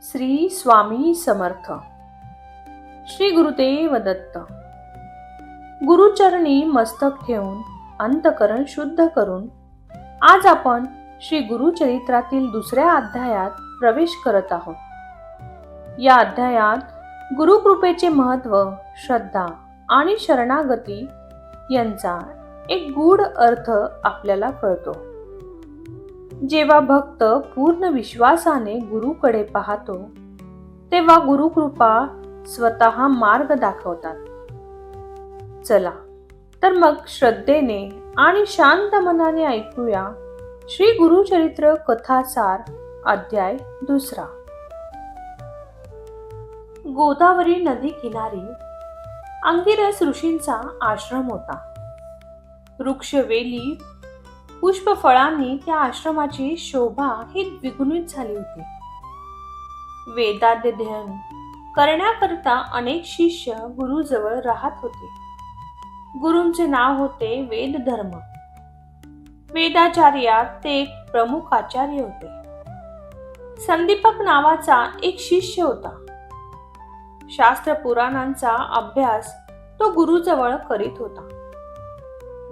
श्री स्वामी समर्थ. श्री गुरुदेव दत्त. गुरुचरणी मस्तक ठेवून अंतकरण शुद्ध करून आज आपण श्री गुरुचरित्रातील दुसऱ्या अध्यायात प्रवेश करत आहोत. या अध्यायात गुरुकृपेचे महत्व, श्रद्धा आणि शरणागती यांचा एक गूढ अर्थ आपल्याला कळतो. जेव्हा भक्त पूर्ण विश्वासाने गुरुकडे पाहतो तेव्हा गुरुकृपा स्वतः मार्ग दाखवतात. चला तर मग श्रद्धेने आणि शांत मनाने ऐकूया श्री गुरुचरित्र कथासार अध्याय 2. गोदावरी नदी किनारी अंगिरस ऋषींचा आश्रम होता. वृक्षवेली पुष्पफळांनी त्या आश्रमाची शोभा ही द्विगुणित झाली होती. वेदाध्ययन करण्याकरता अनेक शिष्य गुरुजवळ राहत होते. गुरूंचे नाव होते वेदधर्म. वेदाचार्यात ते एक प्रमुख आचार्य होते. संदीपक नावाचा एक शिष्य होता. शास्त्र पुराणांचा अभ्यास तो गुरुजवळ करीत होता.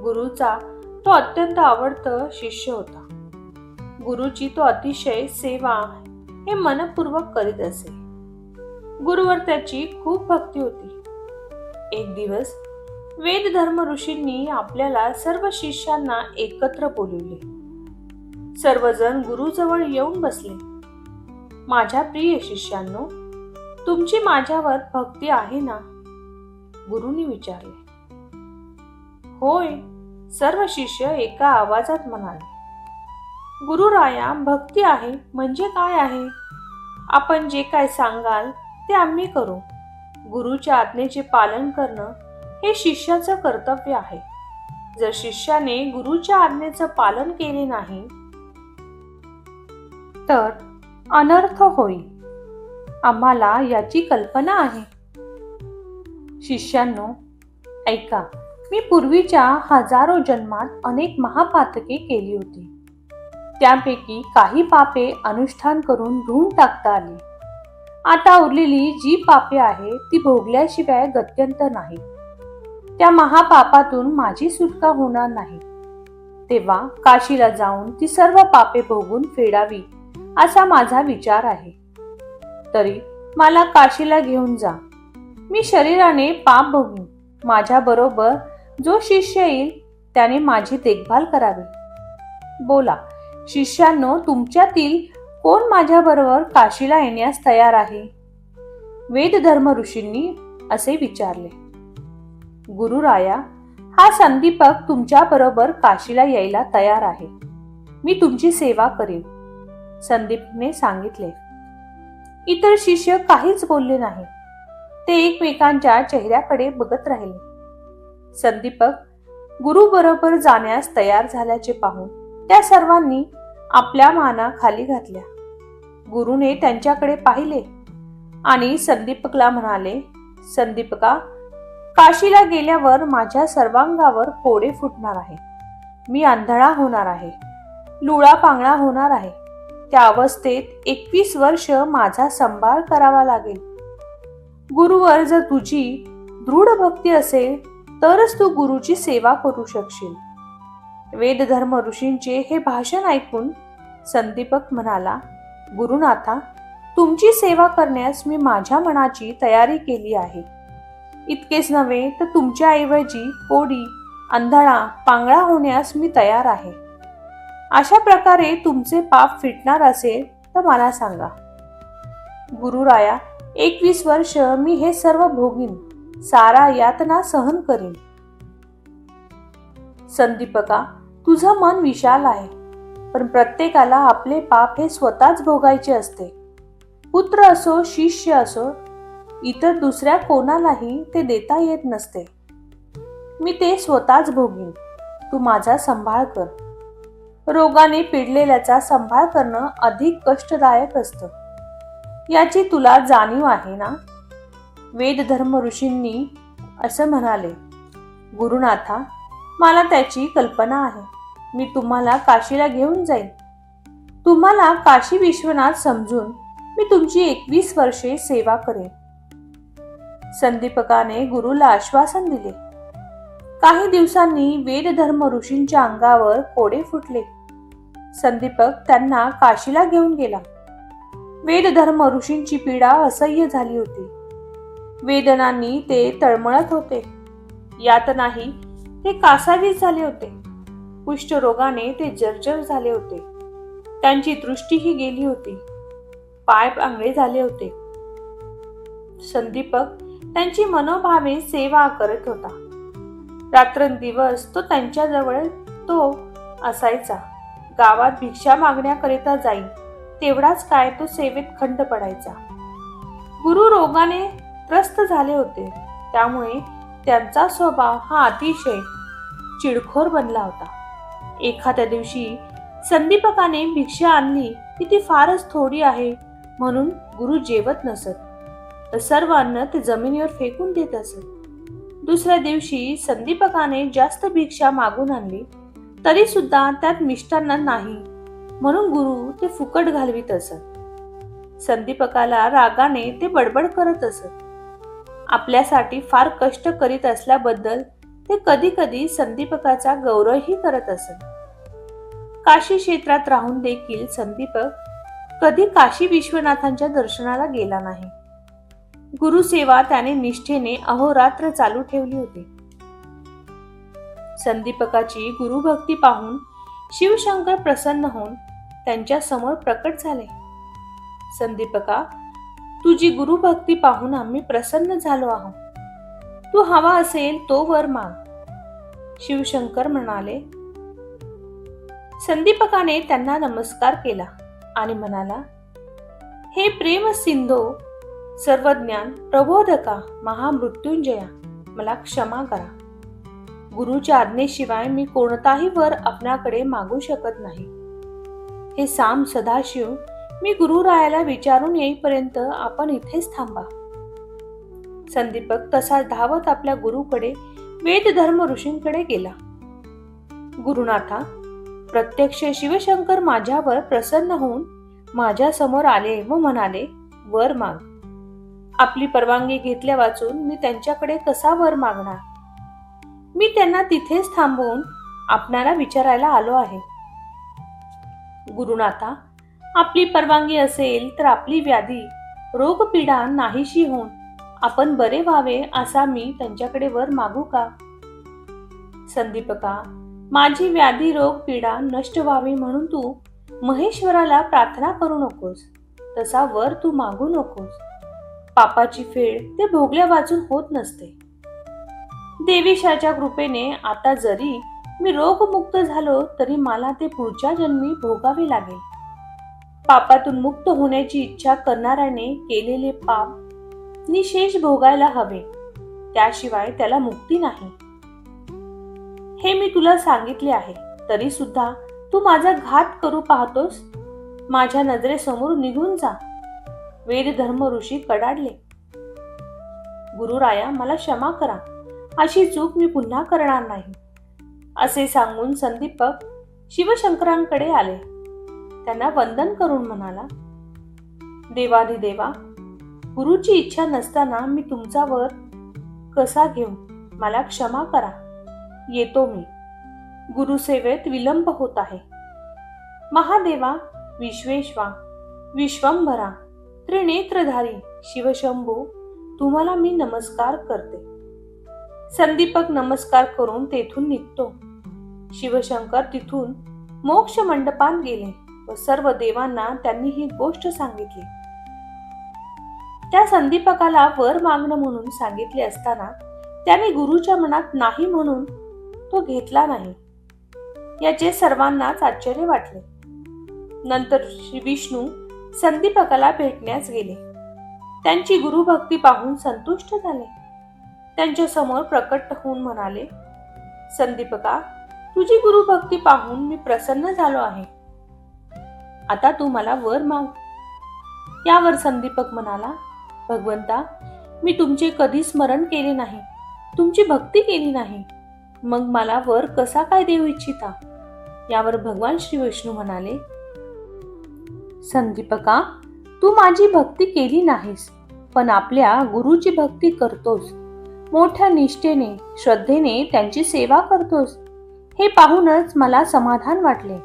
गुरुचा तो अत्यंत आवडता शिष्य होता. गुरुची तो अतिशय सेवा हे मनपूर्वक करीत असे. गुरुवर त्याची खूप भक्ती होती. एक दिवस वेदधर्म ऋषींनी आपल्याला सर्व शिष्यांना एकत्र बोलवले. सर्वजण गुरुजवळ येऊन बसले. माझ्या प्रिय शिष्यांनो, तुमची माझ्यावर भक्ती आहे ना? गुरुनी विचारले. होय, सर्व शिष्य एका आवाजात म्हणाले. गुरुराया, भक्ती आहे म्हणजे काय आहे? आपण जे काय सांगाल ते आम्ही करू. गुरुच्या आज्ञेचे पालन करणं हे शिष्याचं कर्तव्य आहे. जर शिष्याने गुरुच्या आज्ञेचं पालन केले नाही तर अनर्थ होईल. आम्हाला याची कल्पना आहे. शिष्यांनो, ऐका. मी पूर्वीच्या हजारो जन्मात अनेक महापातके केली होती. त्यापैकी काही पापे अनुष्ठान करून धुवून टाकता आली. आता उरलेली जी पापे आहे ती भोगल्याशिवाय गत्यंतर नाही. त्या महापापातून माझी सुटका होणार नाही. तेव्हा काशीला जाऊन ती सर्व पापे भोगून फेडावी असा माझा विचार आहे. तरी मला काशीला घेऊन जा. मी शरीराने पाप भोगीन. माझ्या बरोबर जो शिष्य येईल त्याने माझी देखभाल करावी. बोला शिष्यांनो, तुमच्यातील कोण माझ्या बरोबर काशीला येण्यास तयार आहे? वेदधर्म ऋषींनी असे विचारले. गुरुराया, हा संदीपक तुमच्या बरोबर काशीला यायला तयार आहे. मी तुमची सेवा करीन, संदीपने सांगितले. इतर शिष्य काहीच बोलले नाही. ते एकमेकांच्या चेहऱ्याकडे बघत राहिले. संदीपक गुरु बरोबर जाण्यास तयार झाल्याचे पाहून त्या सर्वांनी आपल्या माना खाली घातल्या. गुरुने त्यांच्याकडे पाहिले आणि संदीपकला म्हणाले. संदीपका, काशीला गेल्यावर माझ्या सर्वांगावर फोडे फुटणार आहे. मी आंधळा होणार आहे, लुळा पांगळा होणार आहे. त्या अवस्थेत 21 वर्ष माझा सांभाळ करावा लागेल. गुरुवर जर तुझी दृढ भक्ती असेल तरच तू गुरुची सेवा करू शकशील. वेदधर्म ऋषींचे हे भाषण ऐकून संदीपक म्हणाला. गुरुनाथा, तुमची सेवा करण्यास मी माझ्या मनाची तयारी केली आहे. इतकेच नव्हे तर तुमच्या ऐवजी कोडी, आंधळा, पांगळा होण्यास मी तयार आहे. अशा प्रकारे तुमचे पाप फिटणार असेल तर मला सांगा. गुरुराया, 21 वर्ष मी हे सर्व भोगीन, सारा यातना सहन करीन. संदीपका, तुझं मन विशाल आहे, पण प्रत्येकाला आपले पाप हे स्वतःच भोगायचे असते. पुत्र असो, शिष्य असो, इतर दुसऱ्या कोणालाही ते देता येत नसते. मी ते स्वतःच भोगीन. तू माझा सांभाळ कर. रोगाने पिडलेल्याचा सांभाळ करणं अधिक कष्टदायक असतं. याची तुला जाणीव आहे ना? वेदधर्म ऋषींनी असं म्हणाले. गुरुनाथा, मला त्याची कल्पना आहे. मी तुम्हाला काशीला घेऊन जाईन. तुम्हाला काशी विश्वनाथ समजून मी तुमची 21 वर्षे सेवा करेन. संदीपकाने गुरुला आश्वासन दिले. काही दिवसांनी वेदधर्म ऋषींच्या अंगावर कोडे फुटले. संदीपक त्यांना काशीला घेऊन गेला. वेदधर्म ऋषींची पीडा असह्य झाली होती. वेदनांनी ते तळमळत होते. यातनाही ते कासावीस झाले होते. कुष्ठरोगाने ते जर्जर झाले होते. त्यांची दृष्टीही गेली होती. पाय आंगळे झाले होते. संदीपक त्यांची मनोभावे सेवा करत होता. रात्रंदिवस तो त्यांच्याजवळ असायचा. गावात भिक्षा मागण्याकरिता जाई तेवढाच काय तो सेवेत खंड पडायचा. गुरु रोगाने त्रस्त झाले होते. त्यामुळे त्यांचा स्वभाव हा अतिशय चिडखोर बनला होता. एखाद्या दिवशी संदीपकाने भिक्षा आणली की ती फारच थोडी आहे म्हणून गुरु जेवत नसत. सर्व अन्न ते जमिनीवर फेकून देत असत. दुसऱ्या दिवशी संदीपकाने जास्त भिक्षा मागून आणली तरी सुद्धा त्यात मिष्टान्न नाही म्हणून गुरु ते फुकट घालवीत असत. संदीपकाला रागाने ते बडबड करत असत. आपल्यासाठी फार कष्ट करीत असल्याबद्दल ते कधी कधी संदीपकाचा गौरवही करत असत. काशी क्षेत्रात राहून देखील संदीपक कधी काशी विश्वनाथांच्या दर्शनाला गेला नाही. गुरुसेवा त्याने निष्ठेने अहोरात्र चालू ठेवली होती. संदीपकाची गुरुभक्ती पाहून शिवशंकर प्रसन्न होऊन त्यांच्या समोर प्रकट झाले. संदीपका, तुझी गुरुभक्ती पाहून आम्ही प्रसन्न झालो आहोत. तू हवा असेल तो वर माग. शिवशंकर म्हणाले. संदीपकाने त्यांना नमस्कार केला आणि म्हणाला, हे प्रेम सिंधो, सर्वज्ञान, प्रबोधका, महामृत्युंजया, मला क्षमा करा. गुरुच्या आज्ञेशिवाय मी कोणताही वर आपल्याकडे मागू शकत नाही. हे साम सदाशिव, मी गुरुरायाला विचारून येईपर्यंत आपण इथेच थांबा. संदीपक तसा धावत आपल्या गुरुकडे वेदधर्म ऋषींकडे गेला. गुरुनाथा, प्रत्यक्ष शिवशंकर माझ्यावर प्रसन्न होऊन माझ्या समोर आले व म्हणाले, वर माग. आपली परवानगी घेतल्या वाचून मी त्यांच्याकडे कसा वर मागणार? मी त्यांना तिथेच थांबवून आपणाला विचारायला आलो आहे. गुरुनाथा, आपली परवानगी असेल तर आपली व्याधी रोगपीडा नाहीशी होऊन आपण बरे व्हावे असा मी त्यांच्याकडे वर मागू का? संदीपका, माझी व्याधी रोग पीडा नष्ट व्हावी म्हणून तू महेश्वराला प्रार्थना करू नकोस. तसा वर तू मागू नकोस. पापाची फेड ते भोगल्या वाचून होत नसते. देवीशाच्या कृपेने आता जरी मी रोगमुक्त झालो तरी मला ते पुढच्या जन्मी भोगावे लागेल. पापातून मुक्त होण्याची इच्छा करणाऱ्याने केलेले पाप निशेष भोगायला हवे. त्याशिवाय त्याला मुक्ती नाही. हे मी तुला सांगितले आहे, तरी सुद्धा तू माझा घात करू पाहतोस. माझ्या नजरेसमोर निघून जा. वेदधर्म ऋषी कडाडले. गुरुराया, मला क्षमा करा. अशी चूक मी पुन्हा करणार नाही. असे सांगून संदीपक शिवशंकरांकडे आले. त्यांना वंदन करून म्हणाला, देवाधिदेवा, गुरुची इच्छा नसताना मी तुमचा वर कसा घेऊ? मला क्षमा करा. येतो मी. गुरुसेवेत विलंब होत आहे. महादेवा, विश्वेश्वा, विश्वंभरा, त्रिनेत्रधारी शिवशंभू, तुम्हाला मी नमस्कार करते. संदीपक नमस्कार करून तेथून निघतो. शिवशंकर तिथून मोक्ष मंडपात गेले व सर्व देवांना त्यांनी ही गोष्ट सांगितली. त्या संदीपकाला वर मागणं म्हणून सांगितले असताना त्याने गुरुच्या मनात नाही म्हणून तो घेतला नाही. याचे सर्वांनाच आश्चर्य वाटले. नंतर श्री विष्णू संदीपकाला भेटण्यास गेले. त्यांची गुरुभक्ती पाहून संतुष्ट झाले. त्यांच्या समोर प्रकट होऊन म्हणाले, संदीपका, तुझी गुरुभक्ती पाहून मी प्रसन्न झालो आहे. आता तू मला वर माग. यावर संदीपक म्हणाला, भगवंता, मी तुमचे कधी स्मरण केले नाही, तुमची भक्ती केली नाही, मग मला वर कसा काय देऊ इच्छिता? यावर भगवान श्री विष्णू म्हणाले, संदीपका, तू माझी भक्ती केली नाहीस, पण आपल्या गुरुची भक्ती करतोस. मोठ्या निष्ठेने, श्रद्धेने त्यांची सेवा करतोस. हे पाहूनच मला समाधान वाटले.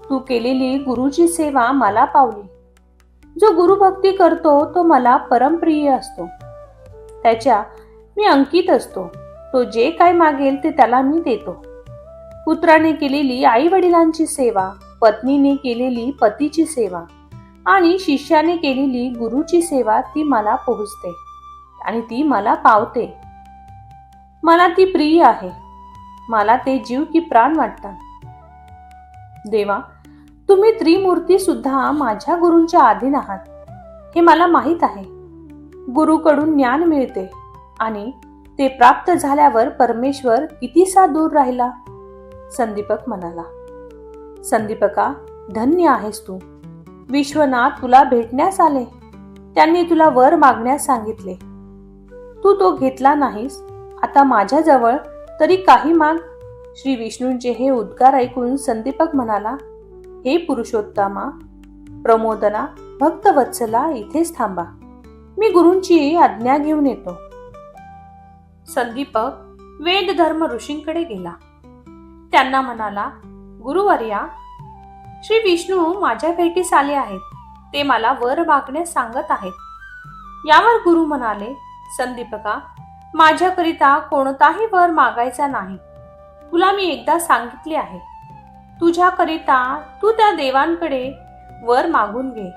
तू केलेली गुरुची सेवा मला पावली. जो गुरुभक्ती करतो तो मला परमप्रिय असतो. त्याच्या मी अंकित असतो. तो जे काय मागेल ते त्याला मी देतो. पुत्राने केलेली आई वडिलांची सेवा, पत्नीने केलेली पतीची सेवा आणि शिष्याने केलेली गुरुची सेवा ती मला पोहोचते आणि ती मला पावते. मला ती प्रिय आहे. मला ते जीव की प्राण वाटतात. देवा, तुम्ही त्रिमूर्ती सुद्धा माझ्या गुरूंच्या अधीन आहात हे मला माहीत आहे. गुरुकडून ज्ञान मिळते आणि ते प्राप्त झाल्यावर परमेश्वर कितीसा दूर राहिला. संदीपक म्हणाला, संदीपका, धन्य आहेस तू. विश्वनाथ तुला भेटण्यास आले. त्यांनी तुला वर मागण्यास सांगितले. तू तो घेतला नाहीस. आता माझ्याजवळ तरी काही माग. श्री विष्णूंचे हे उद्गार ऐकून संदीपक म्हणाला, हे पुरुषोत्तमा, प्रमोदना, भक्तवत्सला, इथेच थांबा. मी गुरूंची आज्ञा घेऊन येतो. संदीपक वेद धर्म ऋषींकडे गेला. त्यांना म्हणाला, गुरुवर्या, श्री विष्णू माझ्या भेटीस आले आहेत. ते मला वर मागण्यास सांगत आहेत. यावर गुरु म्हणाले, संदीपका, माझ्याकरिता कोणताही वर मागायचा नाही. तुला मी एकदा सांगितले आहे. तुझ्याकरिता तू त्या देवांकडे वर मागून घे.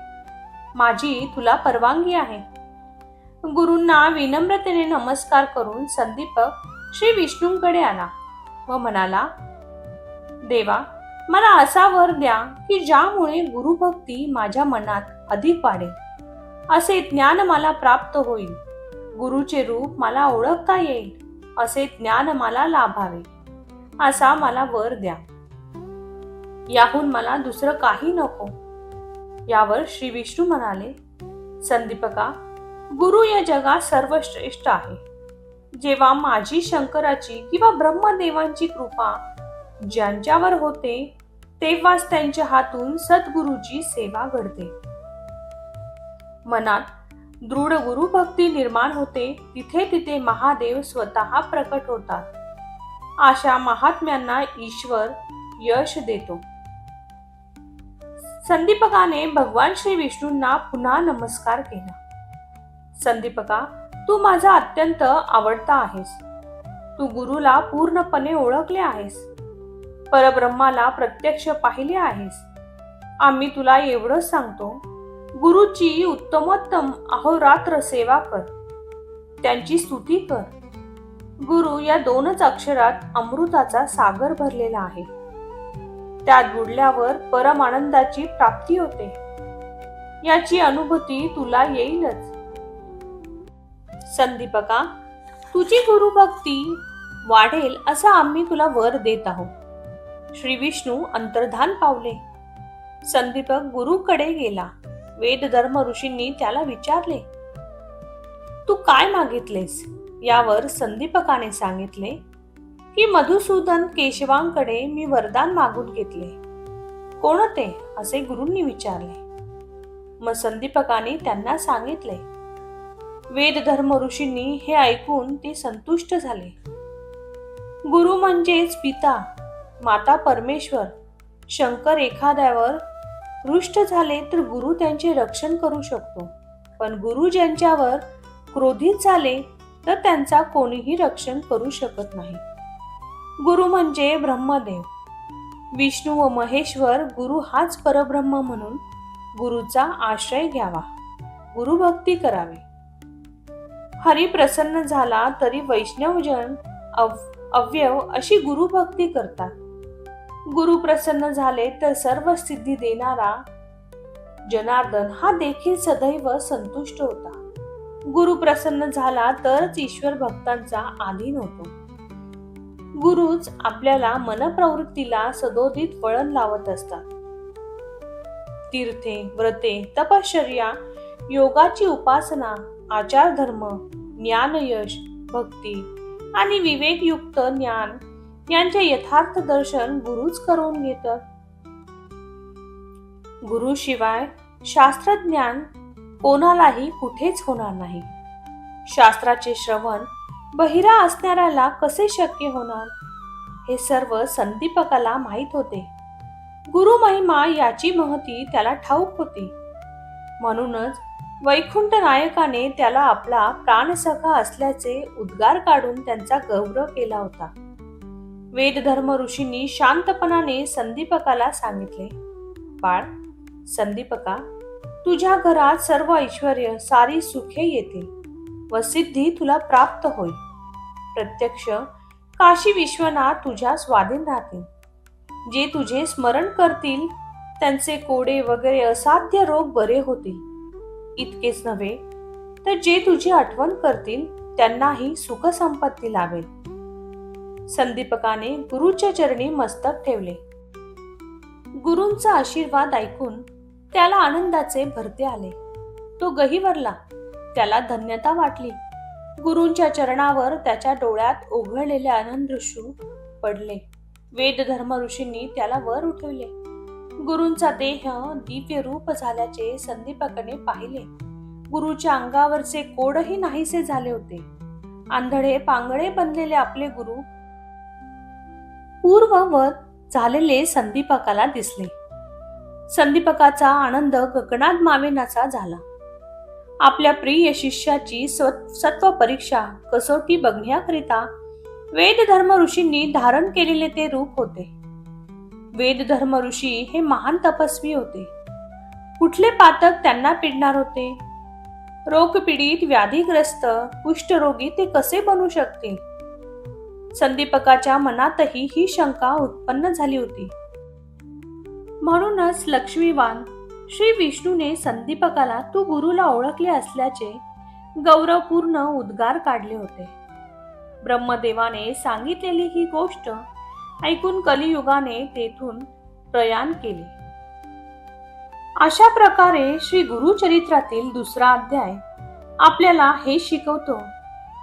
माझी तुला परवानगी आहे. गुरूंना विनम्रतेने नमस्कार करून संदीपक श्री विष्णूंकडे आला व म्हणाला, देवा, मला असा वर द्या की ज्यामुळे गुरुभक्ती माझ्या मनात अधिक वाढेल. असे ज्ञान मला प्राप्त होईल. गुरुचे रूप मला ओळखता येईल. असे ज्ञान मला लाभावे. असा मला वर द्या. याहून मला दुसरं काही नको. यावर श्री विष्णू म्हणाले, संदीपका, गुरु या जगात सर्वश्रेष्ठ आहे. जेव्हा माझी शंकराची किंवा ब्रह्मदेवांची कृपा ज्यांच्यावर होते तेव्हाच त्यांच्या हातून सद्गुरूची सेवा घडते. मनात दृढ गुरुभक्ती निर्माण होते. तिथे तिथे महादेव स्वतः प्रकट होतात. अशा महात्म्यांना ईश्वर यश देतो. संदीपकाने भगवान श्री विष्णूंना पुन्हा नमस्कार केला. संदीपका, तू माझा अत्यंत आवडता आहेस. तू गुरुला पूर्णपणे ओळखले आहेस. परब्रह्माला प्रत्यक्ष पाहिले आहेस. आम्ही तुला एवढंच सांगतो, गुरुची उत्तमोत्तम अहोरात्र सेवा कर. त्यांची स्तुती कर. गुरु या दोनच अक्षरात अमृताचा सागर भरलेला आहे. त्यात बुडल्यावर परम आनंदाची प्राप्ती होते. याची अनुभूती तुला येईलच. संदीपका, तुझी गुरुभक्ती वाढेल असा आम्ही तुला वर देत आहोत. श्री विष्णू अंतर्धान पावले. संदीपक गुरुकडे गेला. वेद धर्म ऋषींनी त्याला विचारले, तू काय मागितलेस? यावर संदीपकाने सांगितले की मधुसूदन केशवांकडे मी वरदान मागून घेतले. कोणते? असे गुरूंनी विचारले. मग संदीपकाने त्यांना सांगितले. वेद धर्म ऋषींनी हे ऐकून ते संतुष्ट झाले. गुरु म्हणजेच पिता, माता परमेश्वर, शंकर एखाद्यावर रुष्ट झाले तर गुरु त्यांचे रक्षण करू शकतो. पण गुरु ज्यांच्यावर क्रोधित झाले तर त्यांचा कोणीही रक्षण करू शकत नाही. गुरु म्हणजे ब्रह्मदेव, विष्णू व महेश्वर. गुरु हाच परब्रह्म म्हणून गुरुचा आश्रय घ्यावा. गुरुभक्ती करावी. हरी प्रसन्न झाला तरी वैष्णवजन अव्यव अशी गुरुभक्ती करतात. गुरु प्रसन्न झाले तर सर्व सिद्धी देणारा जनार्दन हा देखील सदैव संतुष्ट होता. गुरु प्रसन्न झाला तरच ईश्वर भक्तांचा अधीन होतो. गुरुच आपल्याला मनप्रवृत्तीला सदोदित वळण लावत असतात. तीर्थे, व्रते, तपश्चर्या, योगाची उपासना, आचार धर्म, ज्ञान, यश, भक्ती आणि विवेकयुक्त ज्ञान यांचे यथार्थ दर्शन गुरुच करून घेतात. गुरुशिवाय शास्त्रज्ञान कोणालाही कुठेच होणार नाही. शास्त्राचे श्रवण बहिरा असणाऱ्याला कसे शक्य होणार, हे सर्व संदीपकाला माहीत होते. गुरु महिमा याची महती त्याला ठाऊक होती. म्हणूनच वैकुंठ नायकाने त्याला आपला प्राणसखा असल्याचे उद्गार काढून त्यांचा गौरव केला होता. वेदधर्म ऋषींनी शांतपणाने संदीपकाला सांगितले, बाळ संदीपका, तुझ्या घरात सर्व ऐश्वर्य, सारी सुखे येतील व सिद्धी तुला प्राप्त होईल. प्रत्यक्ष काशी विश्वनाथ तुझ्या स्वाधीन राहतील. जे तुझे स्मरण करतील त्यांचे कोडे वगैरे असाध्य रोग बरे होतील. इतकेच नव्हे तर जे तुझी आठवण करतील त्यांनाही सुख संपत्ती लाभेल. संदीपकाने गुरुच्या चरणी मस्तक ठेवले. गुरूंचा आशीर्वाद ऐकून त्याला आनंदाचे भरते आले. तो गहिवरला. त्याला धन्यता वाटली. गुरूंच्या चरणावर त्याच्या डोळ्यात ओघळलेले आनंदाश्रू पडले. वेदधर्म ऋषींनी त्याला वर उठवले. गुरूंचा देह दिव्य रूप झाल्याचे संदीपकाने पाहिले. गुरुच्या अंगावरचे कोडही नाहीसे झाले होते. आंधळे पांगळे बनलेले आपले गुरु पूर्ववत झालेले संदीपकाला दिसले. संदीपकाचा आनंद गगनात मावेनासा झाला. आपल्या प्रिय शिष्याची सत्व परीक्षा कसोटी बघण्याकरिता वेदधर्म ऋषींनी धारण केलेले ते रूप होते. वेदधर्म ऋषी हे महान तपस्वी होते. कुठले पातक त्यांना पिडणार होते? रोगपीडित, व्याधीग्रस्त, कुष्ठरोगी ते कसे बनू शकतील? संदीपकाच्या मनातही ही शंका उत्पन्न झाली होती. म्हणूनच लक्ष्मीवान श्री विष्णूने संदीपकाला तू गुरुला ओळखले असल्याचे गौरवपूर्ण उद्गार काढले होते. ब्रह्मदेवाने सांगितलेली ही गोष्ट ऐकून कलियुगाने तेथून प्रयाण केले. अशा प्रकारे श्री गुरुचरित्रातील दुसरा अध्याय आपल्याला हे शिकवतो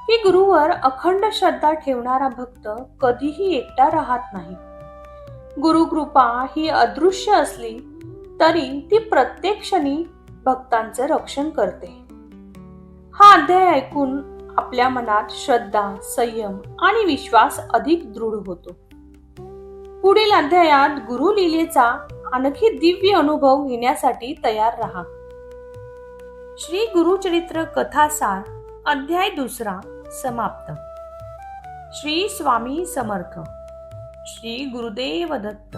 की गुरुवर अखंड श्रद्धा ठेवणारा भक्त कधीही एकटा राहत नाही. गुरुकृपा ही अदृश्य असली तरी ती प्रत्येक क्षणी भक्तांचे रक्षण करते. हा अध्याय ऐकून आपल्या मनात श्रद्धा, संयम आणि विश्वास अधिक दृढ होतो. पुढील अध्यायात गुरु लीलेचा आणखी दिव्य अनुभव घेण्यासाठी तयार रहा. श्री गुरुचरित्र कथासार अध्याय 2 समाप्त. श्री स्वामी समर्थ. श्री गुरुदेव दत्त.